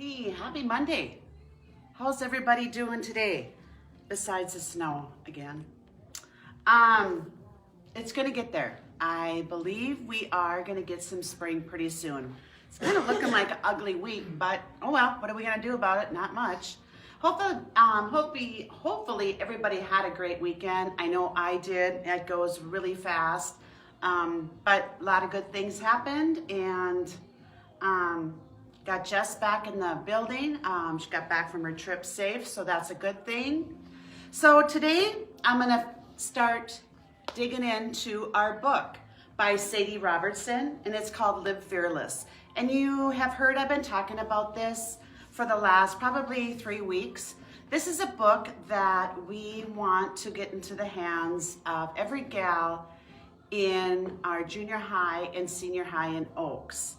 Hey, happy Monday. How's everybody doing today? Besides the snow again. It's gonna get there. I believe we are gonna get some spring pretty soon. It's kind of looking like an ugly week, but oh well, what are we gonna do about it? Not much. Hopefully everybody had a great weekend. I know I did. It goes really fast. But a lot of good things happened, and got Jess back in the building. She got back from her trip safe, so that's a good thing. So today I'm gonna start digging into our book by Sadie Robertson, and it's called Live Fearless. And you have heard I've been talking about this for the last probably 3 weeks. This is a book that we want to get into the hands of every gal in our junior high and senior high in Oaks.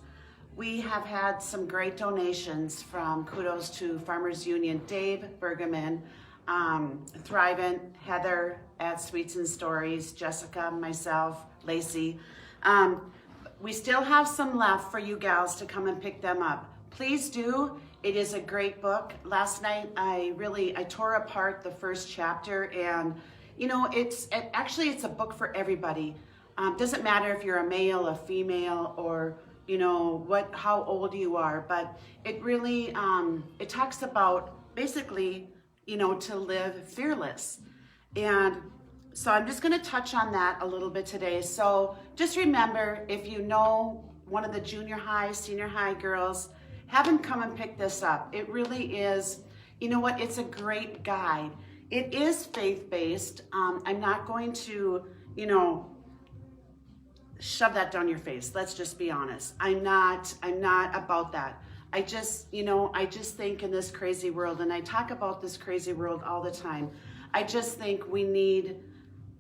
We have had some great donations from kudos to Farmers Union, Dave Bergman, Thrivent, Heather at Sweets and Stories, Jessica, myself, Lacey. We still have some left for you gals to come and pick them up. Please do. It is a great book. Last night I tore apart the first chapter, and you know, it's a book for everybody. Doesn't matter if you're a male, a female, or you know how old you are, but it really it talks about basically, you know, to live fearless. And so I'm just going to touch on that a little bit today. So just remember, if you know one of the junior high, senior high girls, have them come and pick this up. It really is, you know what, it's a great guide. It is faith-based. I'm not going to, you know, shove that down your face. Let's just be honest. I'm not about that. I just think in this crazy world, and I talk about this crazy world all the time, I just think we need,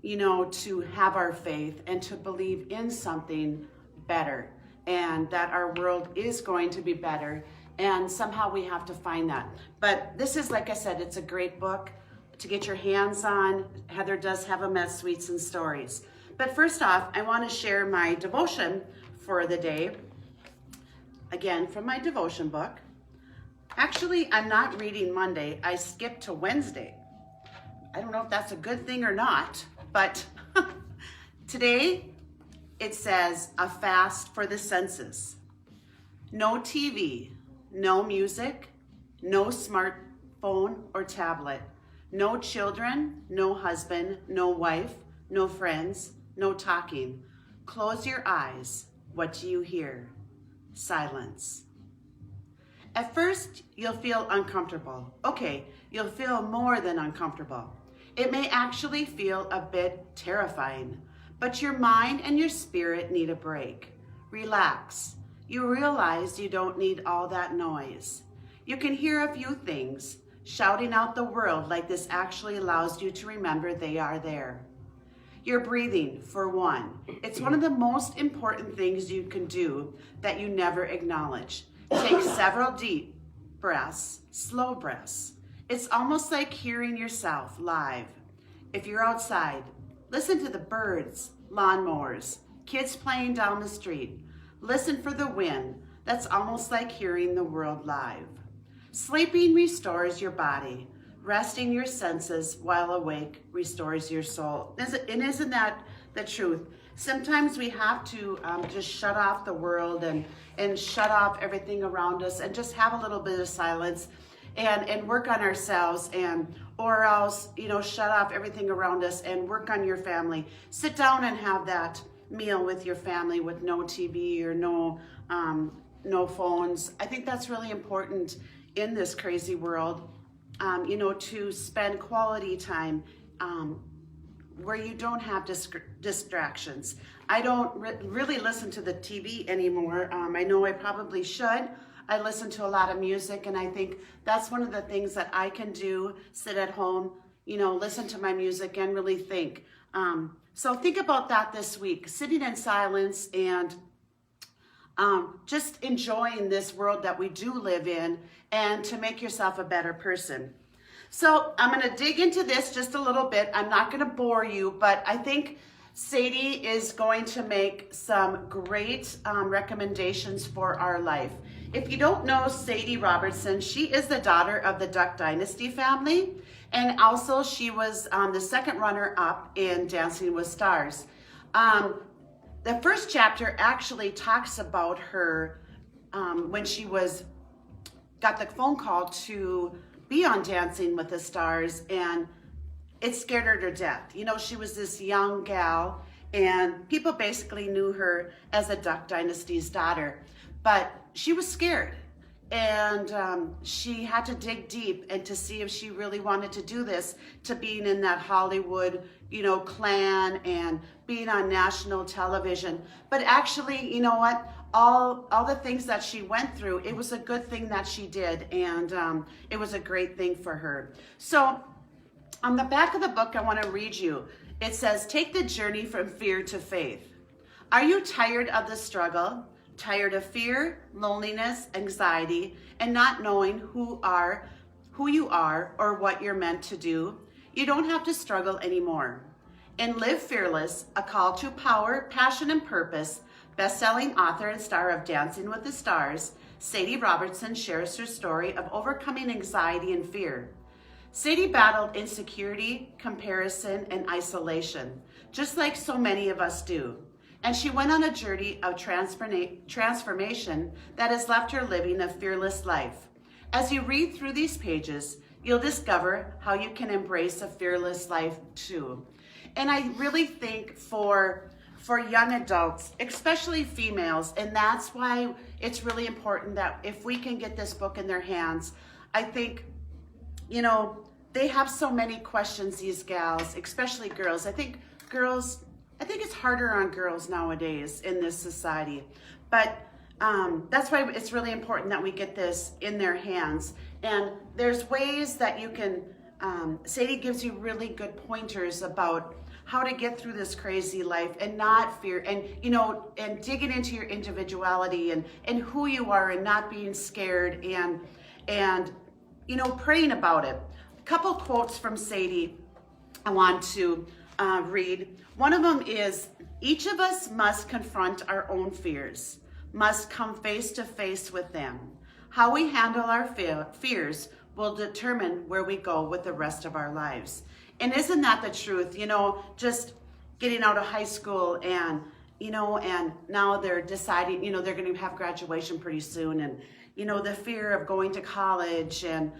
you know, to have our faith and to believe in something better, and that our world is going to be better, and somehow we have to find that. But this is, like I said, it's a great book to get your hands on. Heather does have them at Sweets and Stories. But first off, I want to share my devotion for the day. Again, from my devotion book. Actually, I'm not reading Monday. I skipped to Wednesday. I don't know if that's a good thing or not, but today it says a fast for the senses. No TV, no music, no smartphone or tablet, no children, no husband, no wife, no friends, no talking. Close your eyes. What do you hear? Silence. At first, you'll feel uncomfortable. Okay, you'll feel more than uncomfortable. It may actually feel a bit terrifying, but your mind and your spirit need a break. Relax. You realize you don't need all that noise. You can hear a few things. Shouting out the world like this actually allows you to remember they are there. Your breathing, for one. It's one of the most important things you can do that you never acknowledge. Take several deep breaths, slow breaths. It's almost like hearing yourself live. If you're outside, listen to the birds, lawnmowers, kids playing down the street. Listen for the wind. That's almost like hearing the world live. Sleeping restores your body. Resting your senses while awake restores your soul. And isn't that the truth? Sometimes we have to just shut off the world and shut off everything around us and just have a little bit of silence and work on ourselves, or else, you know, shut off everything around us and work on your family. Sit down and have that meal with your family with no TV or no phones. I think that's really important in this crazy world. You know, to spend quality time where you don't have distractions. I don't really listen to the TV anymore. I know I probably should. I listen to a lot of music, and I think that's one of the things that I can do, sit at home, you know, listen to my music and really think. So think about that this week, sitting in silence and just enjoying this world that we do live in, and to make yourself a better person. So I'm going to dig into this just a little bit. I'm not going to bore you, but I think Sadie is going to make some great recommendations for our life. If you don't know Sadie Robertson, she is the daughter of the Duck Dynasty family. And also she was the second runner-up in Dancing with Stars. The first chapter actually talks about her when she got the phone call to be on Dancing with the Stars, and it scared her to death. You know, she was this young gal, and people basically knew her as a Duck Dynasty's daughter, but she was scared. And she had to dig deep and to see if she really wanted to do this, to being in that Hollywood, you know, clan and being on national television. But actually, you know what? All the things that she went through, it was a good thing that she did, and it was a great thing for her. So on the back of the book, I want to read you. It says, take the journey from fear to faith. Are you tired of the struggle? Tired of fear, loneliness, anxiety, and not knowing who you are or what you're meant to do? You don't have to struggle anymore. In Live Fearless, A Call to Power, Passion, and Purpose, best-selling author and star of Dancing with the Stars, Sadie Robertson shares her story of overcoming anxiety and fear. Sadie battled insecurity, comparison, and isolation, just like so many of us do. And she went on a journey of transformation that has left her living a fearless life. As you read through these pages, you'll discover how you can embrace a fearless life too. And I really think for young adults, especially females, and that's why it's really important that if we can get this book in their hands, I think, you know, they have so many questions, these gals, especially girls. I think it's harder on girls nowadays in this society, but that's why it's really important that we get this in their hands. And there's ways that you can, Sadie gives you really good pointers about how to get through this crazy life and not fear, and, you know, and digging into your individuality and who you are and not being scared and, you know, praying about it. A couple quotes from Sadie I want to read. One of them is, each of us must confront our own fears, must come face to face with them. How we handle our fears will determine where we go with the rest of our lives. And isn't that the truth? You know, just getting out of high school and, you know, and now they're deciding, you know, they're going to have graduation pretty soon, and, you know, the fear of going to college and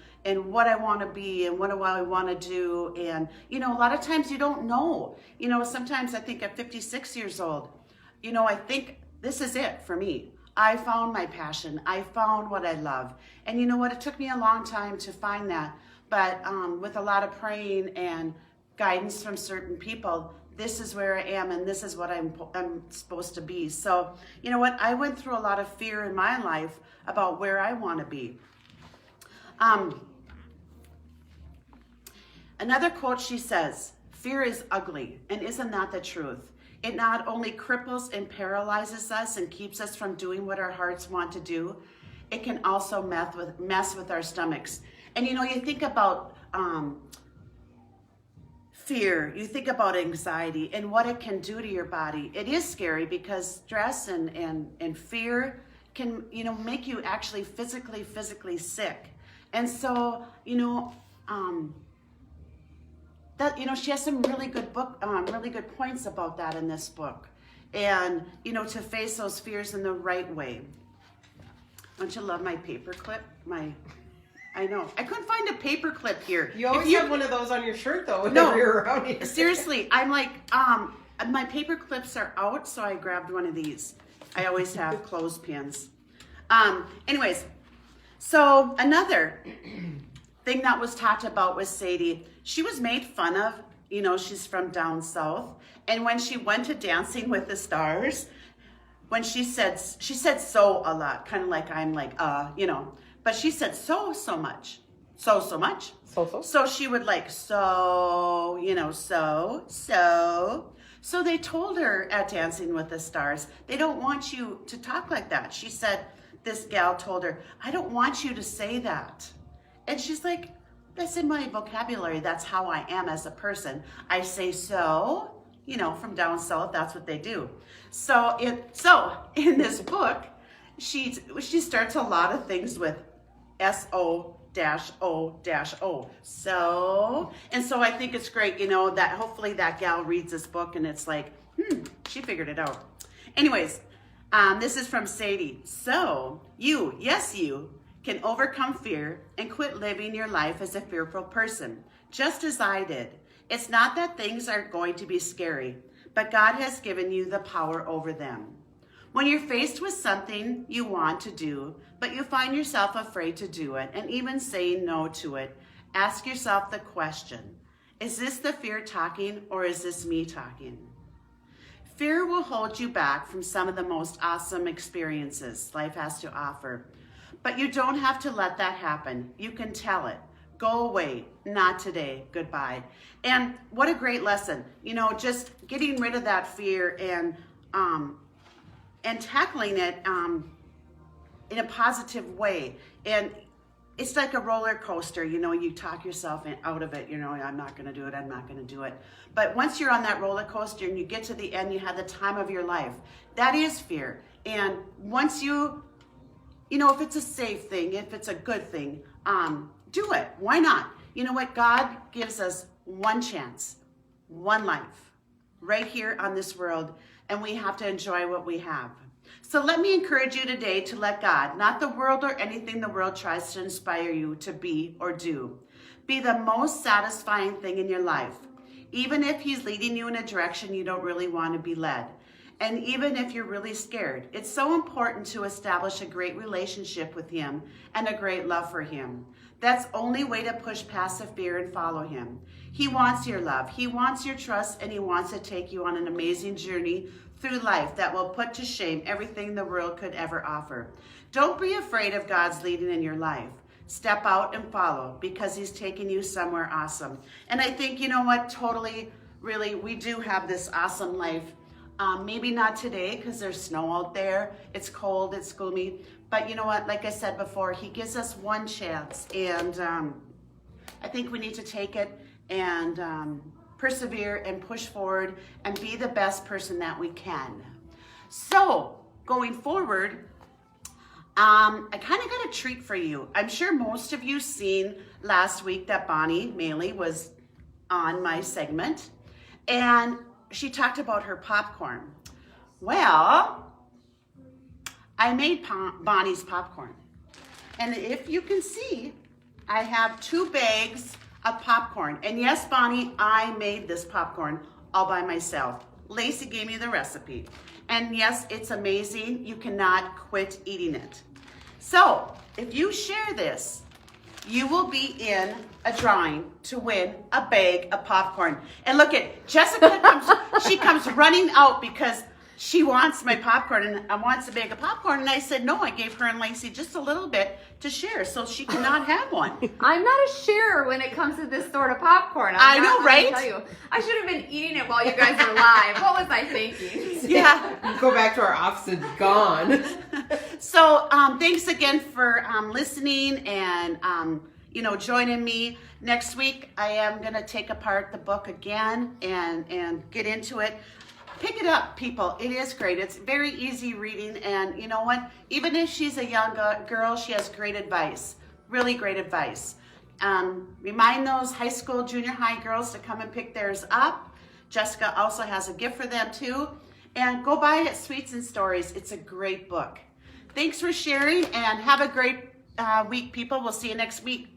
what I want to be and what do I want to do. And, you know, a lot of times you don't know. You know, sometimes I think at 56 years old, you know, I think this is it for me. I found my passion. I found what I love. And you know what? It took me a long time to find that. But with a lot of praying and guidance from certain people, this is where I am, and this is what I'm supposed to be. So, you know what? I went through a lot of fear in my life about where I want to be. Another quote, she says, fear is ugly, and isn't that the truth? It not only cripples and paralyzes us and keeps us from doing what our hearts want to do, it can also mess with our stomachs. And you know, you think about fear, you think about anxiety and what it can do to your body. It is scary because stress and fear can, you know, make you actually physically sick. And so, you know, that, you know, she has some really good points about that in this book. And, you know, to face those fears in the right way. Don't you love my paper clip? I know. I couldn't find a paper clip here. You always have one of those on your shirt, though, whenever no, you're around here. Seriously, I'm like, my paper clips are out, so I grabbed one of these. I always have clothespins. Anyways, so another thing that was talked about with Sadie, she was made fun of. You know, she's from down south. And when she went to Dancing with the Stars, when she said so a lot, kind of like I'm like, you know, but she said so much. So much. So she would like, so, you know, so. So they told her at Dancing with the Stars, they don't want you to talk like that. She said, this gal told her, I don't want you to say that. And she's like, that's in my vocabulary. That's how I am as a person. I say so, you know, from down south, that's what they do. So in this book, she starts a lot of things with SO-O-O. So I think it's great, that hopefully that gal reads this book and it's like, she figured it out. Anyways, this is from Sadie. So you can overcome fear and quit living your life as a fearful person, just as I did. It's not that things are going to be scary, but God has given you the power over them. When you're faced with something you want to do, but you find yourself afraid to do it and even saying no to it, ask yourself the question, is this the fear talking or is this me talking? Fear will hold you back from some of the most awesome experiences life has to offer, but you don't have to let that happen. You can tell it. Go away, not today, goodbye. And what a great lesson, just getting rid of that fear and tackling it in a positive way. And it's like a roller coaster, you talk yourself out of it, I'm not gonna do it, I'm not gonna do it. But once you're on that roller coaster and you get to the end, you have the time of your life. That is fear. And once you, if it's a safe thing, if it's a good thing, do it. Why not? You know what? God gives us one chance, one life, right here on this world, and we have to enjoy what we have. So let me encourage you today to let God, not the world or anything the world tries to inspire you to be or do, be the most satisfying thing in your life, even if He's leading you in a direction you don't really want to be led. And even if you're really scared, it's so important to establish a great relationship with Him and a great love for Him. That's the only way to push past the fear and follow Him. He wants your love, He wants your trust, and He wants to take you on an amazing journey through life that will put to shame everything the world could ever offer. Don't be afraid of God's leading in your life. Step out and follow, because He's taking you somewhere awesome. And I think, totally, really, we do have this awesome life. Maybe not today because there's snow out there. It's cold, it's gloomy. But you know what? Like I said before, He gives us one chance. And I think we need to take it and persevere and push forward and be the best person that we can. So going forward, I kind of got a treat for you. I'm sure most of you seen last week that Bonnie Maley was on my segment. And she talked about her popcorn. Well, I made Bonnie's popcorn. And if you can see, I have 2 bags of popcorn. And yes, Bonnie, I made this popcorn all by myself. Lacey gave me the recipe. And yes, it's amazing. You cannot quit eating it. So if you share this, you will be in a drawing to win a bag of popcorn. And look at Jessica she comes running out because she wants my popcorn and wants a bag of popcorn. And I said, no, I gave her and Lacey just a little bit to share so she cannot have one. I'm not a sharer when it comes to this sort of popcorn. I know, right? Tell you. I should have been eating it while you guys were live. What was I thinking? Yeah. Go back to our office and gone. So thanks again for listening and joining me. Next week, I am going to take apart the book again and get into it. Pick it up, people. It is great. It's very easy reading. And you know what? Even if she's a young girl, she has great advice. Really great advice. Remind those high school, junior high girls to come and pick theirs up. Jessica also has a gift for them too. And go buy it at Sweets and Stories. It's a great book. Thanks for sharing and have a great week, people. We'll see you next week.